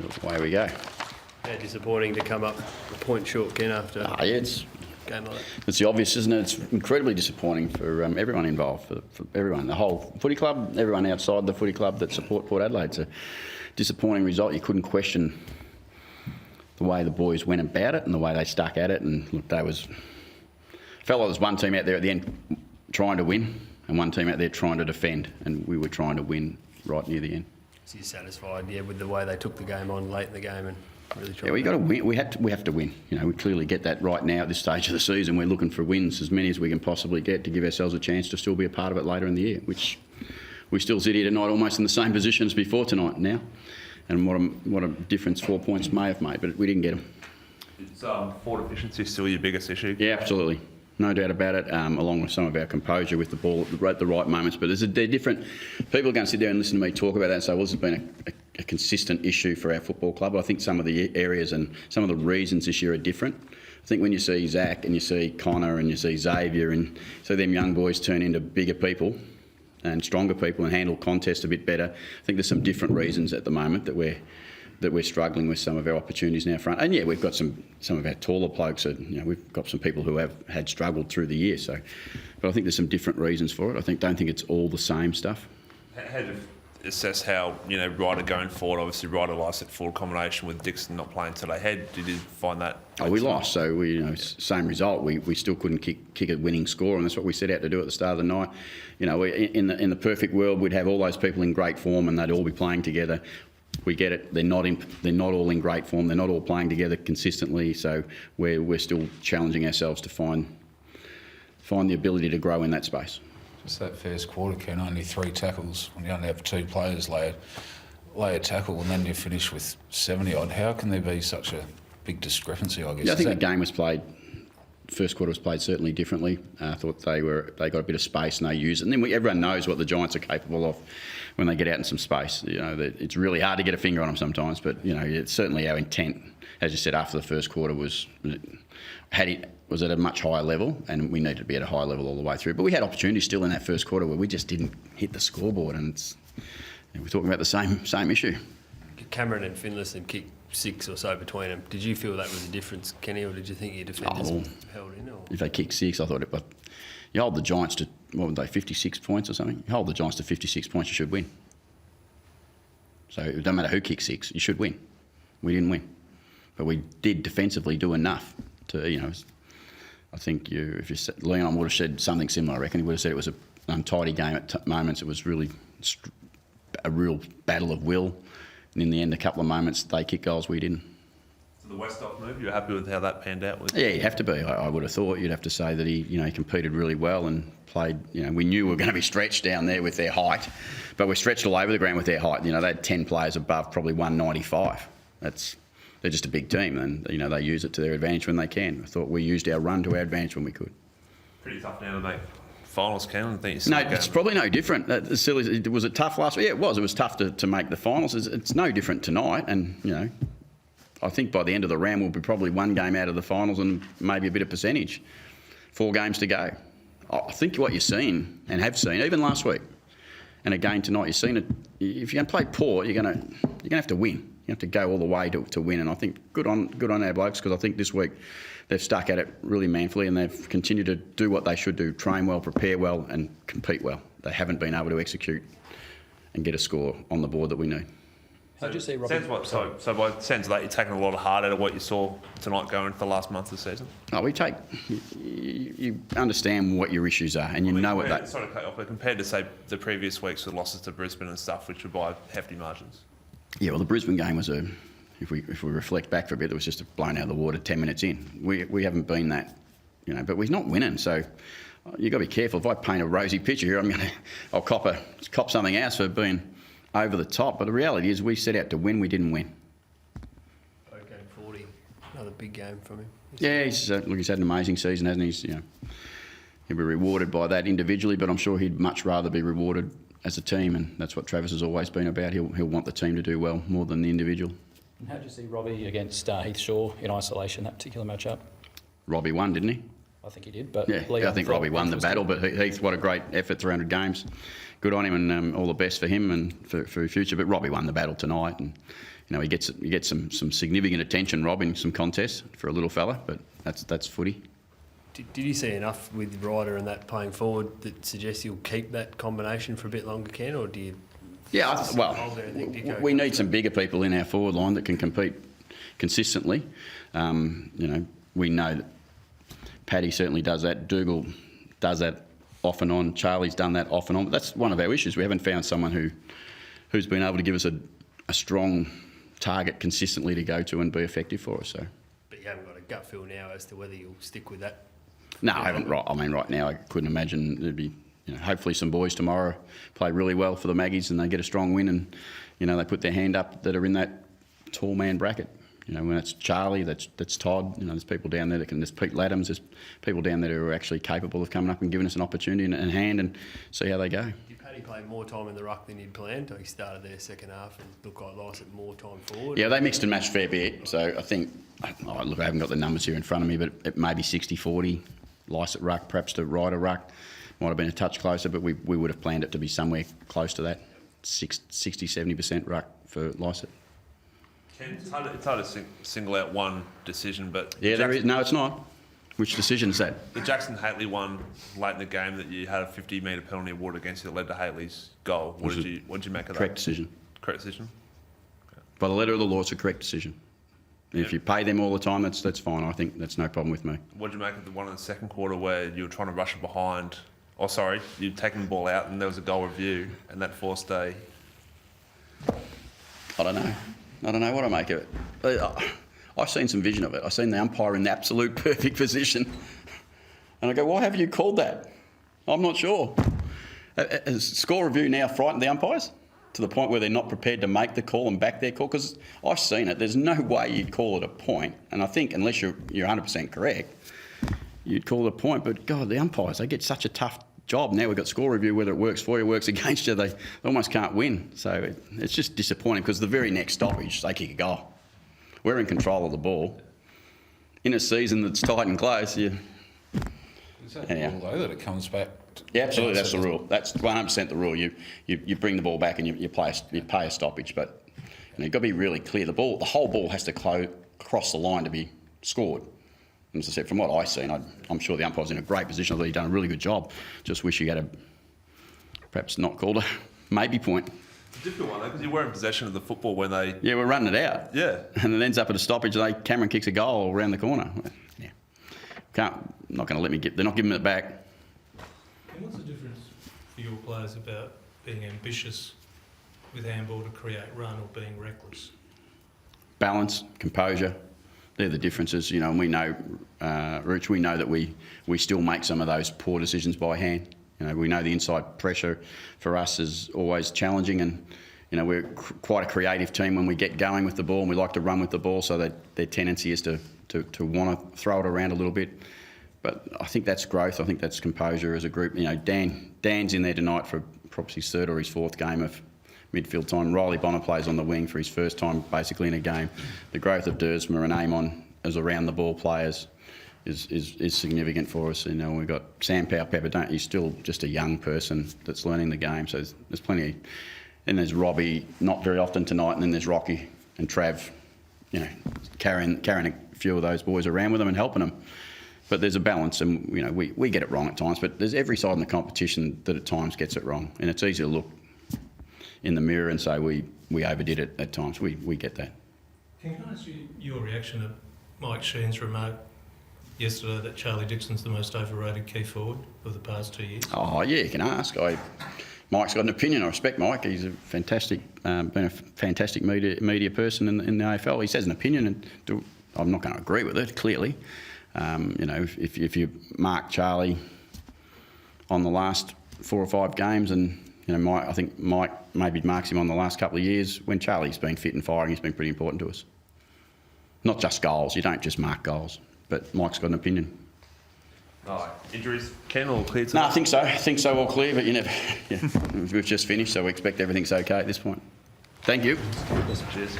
and away we go. Yeah, disappointing to come up a point short, Ken, after Yeah, it's a game like that. It's the obvious, isn't it? It's incredibly disappointing for everyone involved, for everyone, the whole footy club, everyone outside the footy club that support Port Adelaide. It's a disappointing result. You couldn't question the way the boys went about it and the way they stuck at it. And look, felt like there was one team out there at the end trying to win and one team out there trying to defend, and we were trying to win right near the end. So you're satisfied, with the way they took the game on late in the game and really tried? Yeah, we got to win. We have to win. We clearly get that right now at this stage of the season. We're looking for wins, as many as we can possibly get, to give ourselves a chance to still be a part of it later in the year, which we still sit here tonight almost in the same position as before tonight now. And what a difference 4 points may have made, but we didn't get them. Is forward efficiency still your biggest issue? Yeah, absolutely. No doubt about it, along with some of our composure with the ball at the right moments. But they're different. People are going to sit there and listen to me talk about that and say, well, this has been a consistent issue for our football club. I think some of the areas and some of the reasons this year are different. I think when you see Zach and you see Connor and you see Xavier and so them young boys turn into bigger people and stronger people and handle contests a bit better, I think there's some different reasons at the moment that we're struggling with some of our opportunities in our front. And yeah, we've got some of our taller blokes that, we've got some people who have had struggled through the year. So, but I think there's some different reasons for it. Don't think it's all the same stuff. How do you assess how, Ryder going forward? Obviously, Ryder lost at full combination with Dixon not playing today. Did you find that? We lost, so same result. We still couldn't kick a winning score, and that's what we set out to do at the start of the night. In the perfect world, we'd have all those people in great form and they'd all be playing together. We get it. They're not all in great form. They're not all playing together consistently. So we're still challenging ourselves to find the ability to grow in that space. Just that first quarter, Ken, only 3 tackles. When you only have 2 players lay a tackle, and then you finish with 70 odd. How can there be such a big discrepancy? I guess. Yeah, I think the game was played. First quarter was played certainly differently. I thought they got a bit of space and they used it. And then everyone knows what the Giants are capable of when they get out in some space. It's really hard to get a finger on them sometimes, but it's certainly our intent. As you said, after the first quarter was at a much higher level, and we needed to be at a high level all the way through. But we had opportunities still in that first quarter where we just didn't hit the scoreboard, and we're talking about the same issue. Cameron and Finlayson kicked 6 or so between them. Did you feel that was a difference, Kenny, or did you think your defenders held in? Or? If they kicked 6, I thought but you hold the Giants to, 56 points or something? You hold the Giants to 56 points, you should win. So it doesn't matter who kicks 6, you should win. We didn't win. But we did defensively do enough to, I think Leon would have said something similar, I reckon. He would have said it was an untidy game at moments. It was really a real battle of will. And in the end, a couple of moments, they kicked goals, we didn't. So the Westhoff move, you're happy with how that panned out? Yeah, you have to be. I would have thought. You'd have to say that he competed really well and played. We knew we were going to be stretched down there with their height, but we're stretched all over the ground with their height. They had 10 players above probably 195. They're just a big team, and they use it to their advantage when they can. I thought we used our run to our advantage when we could. Pretty tough now to make finals, Ken. No, it's probably no different. Was it tough last week? Yeah, it was. It was tough to make the finals. It's no different tonight, and I think by the end of the round we'll be probably 1 game out of the finals and maybe a bit of percentage. 4 games to go. I think what you've seen and have seen, even last week, and again tonight, you've seen it. If you're going to play Port, you're going to have to win. You have to go all the way to win, and I think good on our blokes, because I think this week they've stuck at it really manfully and they've continued to do what they should do: train well, prepare well, and compete well. They haven't been able to execute and get a score on the board that we need. So just say, Robert. So by the sense of that, you're taking a lot of heart out of what you saw tonight going into the last month of the season? No, you understand what your issues are, and know what that. Sorry to cut off, but compared to, say, the previous weeks with losses to Brisbane and stuff, which were by hefty margins. Yeah, well, the Brisbane game was if we reflect back for a bit, it was just blown out of the water 10 minutes in. We haven't been that, but we're not winning, so you've got to be careful. If I paint a rosy picture here, I'll cop something else for being over the top. But the reality is we set out to win, we didn't win. Game 40, another big game from him. Yeah, he's had an amazing season, hasn't he? He'll be rewarded by that individually, but I'm sure he'd much rather be rewarded as a team, and that's what Travis has always been about. He'll want the team to do well more than the individual. And how did you see Robbie against Heath Shaw in isolation, that particular matchup? Robbie won, didn't he? I think he did. But Yeah, Leon I think felt Robbie won the was battle, good. but Heath, what a great effort, 300 games. Good on him, and all the best for him and for his future. But Robbie won the battle tonight, and he gets some significant attention, Rob, in some contests for a little fella. But that's footy. Did you see enough with Ryder and that playing forward that suggests you'll keep that combination for a bit longer, Ken, or do you? Yeah, hold there and think Dicko we comes need some bigger people in our forward line that can compete consistently. We know that Paddy certainly does that. Dougal does that off and on. Charlie's done that off and on. But that's one of our issues. We haven't found someone who's been able to give us a strong target consistently to go to and be effective for us. So. But you haven't got a gut feel now as to whether you'll stick with that. No, I haven't. Right. I mean, right now I couldn't imagine there'd be. Hopefully some boys tomorrow play really well for the Maggies and they get a strong win and they put their hand up that are in that tall man bracket. When it's Charlie, that's Todd. There's people down there there's Pete Laddams. There's people down there who are actually capable of coming up and giving us an opportunity and hand and see how they go. Did Paddy play more time in the ruck than he'd planned? He started their second half and looked like Lycett more time forward. Yeah, they mixed and matched a fair bit. So I think, look, I haven't got the numbers here in front of me, but it may be 60-40, Lycett ruck, perhaps to Ryder ruck. Might have been a touch closer, but we would have planned it to be somewhere close to that 60-70% ruck for Lycett. It's hard to single out one decision, but Yeah, there is. No, it's not. Which decision is that? the Jackson Haitley one late in the game that you had a 50-metre penalty award against you that led to Haitley's goal. What did you make of that? Correct decision. Correct decision. By the letter of the law, it's a correct decision. And if you pay them all the time, that's fine. I think that's no problem with me. What did you make of the one in the second quarter where you were trying to rush it behind? Oh, sorry, you'd taken the ball out and there was a goal review and that forced a... I don't know what I make of it. I've seen some vision of it. I've seen the umpire in the absolute perfect position. And I go, why haven't you called that? I'm not sure. Has score review now frightened the umpires to the point where they're not prepared to make the call and back their call? Because I've seen it. There's no way you'd call it a point. And I think unless you're 100% correct, you'd call it a point. But, God, the umpires, they get such a tough job. Now we've got score review, whether it works for you or works against you, they almost can't win. So it's just disappointing because the very next stoppage, they kick a goal. We're in control of the ball. In a season that's tight and close, Is that the rule, though, that it comes back? Yeah, absolutely, that's the rule. That's 100% the rule. You bring the ball back and you pay a stoppage, but you've got to be really clear. The whole ball has to cross the line to be scored. And as I said, from what I've seen, I'm sure the umpire's in a great position. I thought he'd done a really good job. Just wish he had perhaps not called a maybe point. It's a difficult one, though, because you were in possession of the football when they... Yeah, we're running it out. Yeah. And it ends up at a stoppage and Cameron kicks a goal around the corner. Yeah. Not going to let me they're not giving it back. And what's the difference for your players about being ambitious with handball to create run or being reckless? Balance, composure, they're the differences, and we know, Rooch, we know that we still make some of those poor decisions by hand. We know the inside pressure for us is always challenging, and we're quite a creative team when we get going with the ball, and we like to run with the ball, so that their tendency is to want to throw it around a little bit. But I think that's growth. I think that's composure as a group. Dan's in there tonight for probably his third or his fourth game of midfield time. Riley Bonner plays on the wing for his first time basically in a game. The growth of Dersma and Amon as around the ball players is significant for us. We've got Sam Powell-Pepper. He's still just a young person that's learning the game. So there's plenty. And there's Robbie, not very often tonight, and then there's Rocky and Trav, carrying a few of those boys around with them and helping them. But there's a balance, and we get it wrong at times. But there's every side in the competition that at times gets it wrong, and it's easy to look in the mirror and say we overdid it at times. We get that. Can I ask you your reaction to Mike Sheen's remark yesterday that Charlie Dixon's the most overrated key forward of the past 2 years? Oh yeah, you can ask. Mike's got an opinion. I respect Mike. He's a fantastic, been a fantastic media person in the AFL. He says an opinion, and I'm not going to agree with it clearly. If you mark Charlie on the last 4 or 5 games, and I think Mike maybe marks him on the last couple of years, when Charlie's been fit and firing, he's been pretty important to us. Not just goals. You don't just mark goals, but Mike's got an opinion. Injuries, Ken, all clear No, I think so. All clear, but you never. Yeah, we've just finished, so we expect everything's okay at this point. Thank you. Cheers.